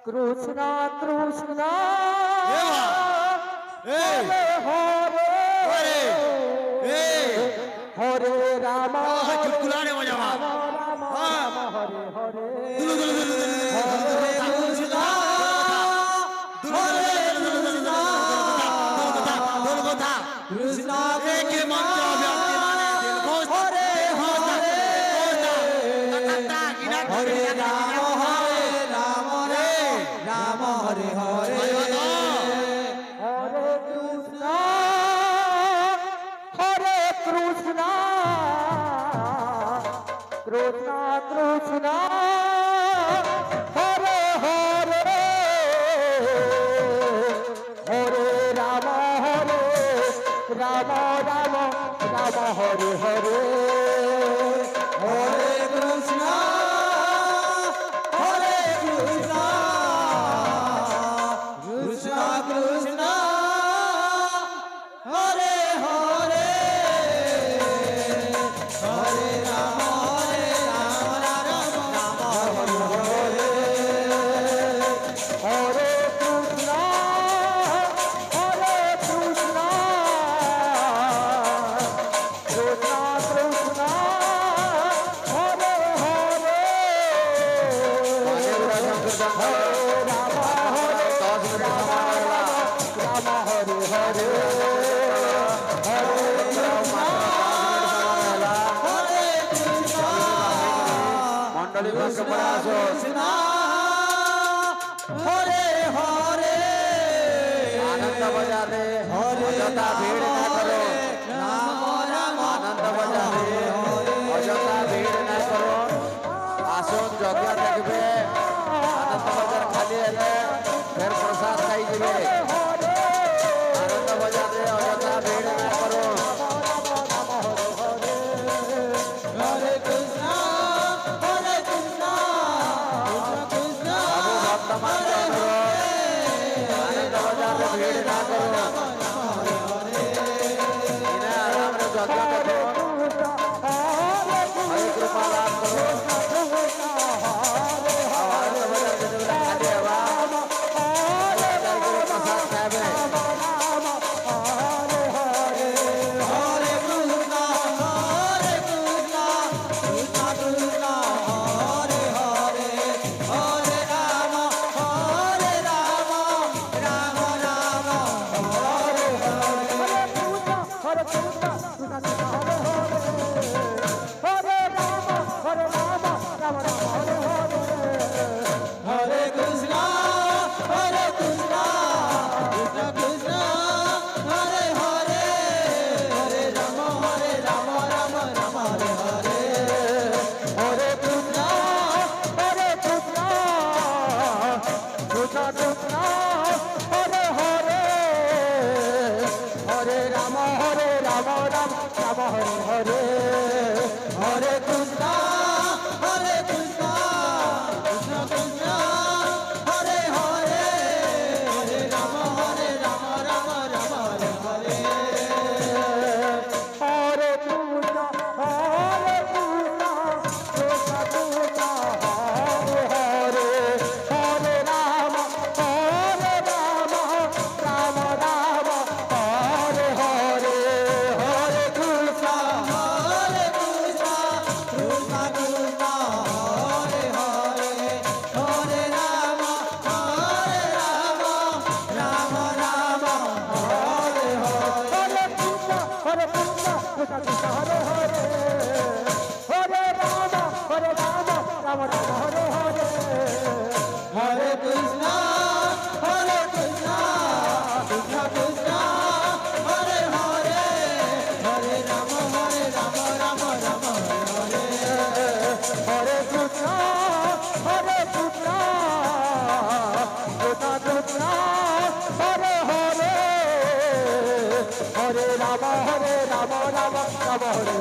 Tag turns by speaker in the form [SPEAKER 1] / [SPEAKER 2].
[SPEAKER 1] কৃষ্ণ কৃষ্ণ
[SPEAKER 2] এই
[SPEAKER 1] হরে
[SPEAKER 2] হরে এই
[SPEAKER 1] হরে রাম
[SPEAKER 2] চুটকুলা রে মজা মা
[SPEAKER 1] রাম রাম হরে হরে
[SPEAKER 2] দুলু দুলু দুলু
[SPEAKER 1] হরে কৃষ্ণ হরে কৃষ্ণ
[SPEAKER 2] দুলু কথা
[SPEAKER 1] কৃষ্ণ
[SPEAKER 2] एक मंत्र व्यक्ति माने दिल को
[SPEAKER 1] হরে হরে হরে রাম রাম রাম হরে হরে হরে কৃষ্ণ কৃষ্ণ কৃষ্ণ হরে হরে হরে রাম রাম রাম রাম হরে হরে হরে কৃষ্ণ কৃষ্ণ কৃষ্ণ হরে হরে হরে রাম রাম রাম হরে হরে হরে কৃষ্ণ কৃষ্ণ কৃষ্ণ হরে হরে হরে রাম রাম হরে হরে হরে কৃষ্ণ
[SPEAKER 2] मंडली बस प्रयासो
[SPEAKER 1] কৃষ্ণ হরে হরে
[SPEAKER 2] आनंद बजा दे अजता भीड़ न करो
[SPEAKER 1] রাম রাম
[SPEAKER 2] आनंद बजा दे अजता भीड़ न करो आसन जगह देखबे आनंद बजार खाली हेले फिर प्रसाद खाई जिबे आनंद बजा दे अजता भीड़ न करो
[SPEAKER 1] हरे कृष्ण कृष्ण कृष्ण
[SPEAKER 2] बाबू भक्त मान करो आनंद बजा दे भीड़ न करो इन्हें आराम रे जगह करो हरे कृपा लाभ करो आवाज बजा दे खाली हवा प्रसाद खाबे
[SPEAKER 1] हरे कृष्ण कृष्ण कृष्ण हरे हरे हरे राम राम राम हरे हरे हरे कृष्ण हरे राम राम हरे हरे हरे कृष्ण कृष्ण कृष्ण हरे हरे हरे राम राम राम हरे हरे हरे कृष्ण कृष्ण कृष्ण हरे हरे हरे राम राम राम हरे हरे हरे कृष्ण कृष्ण कृष्ण हरे हरे हरे राम राम राम हरे हरे हरे कृष्ण कृष्ण कृष्ण हरे हरे हरे राम राम राम हरे हरे हरे कृष्ण कृष्ण कृष्ण हरे हरे हरे राम राम राम हरे हरे हरे कृष्ण कृष्ण हरे हरे हरे राम राम हरे हरे हरे कृष्ण कृष्ण कृष्ण हरे हरे हरे राम राम हरे हरे हरे कृष्ण कृष्ण कृष्ण हरे हरे हरे राम राम हरे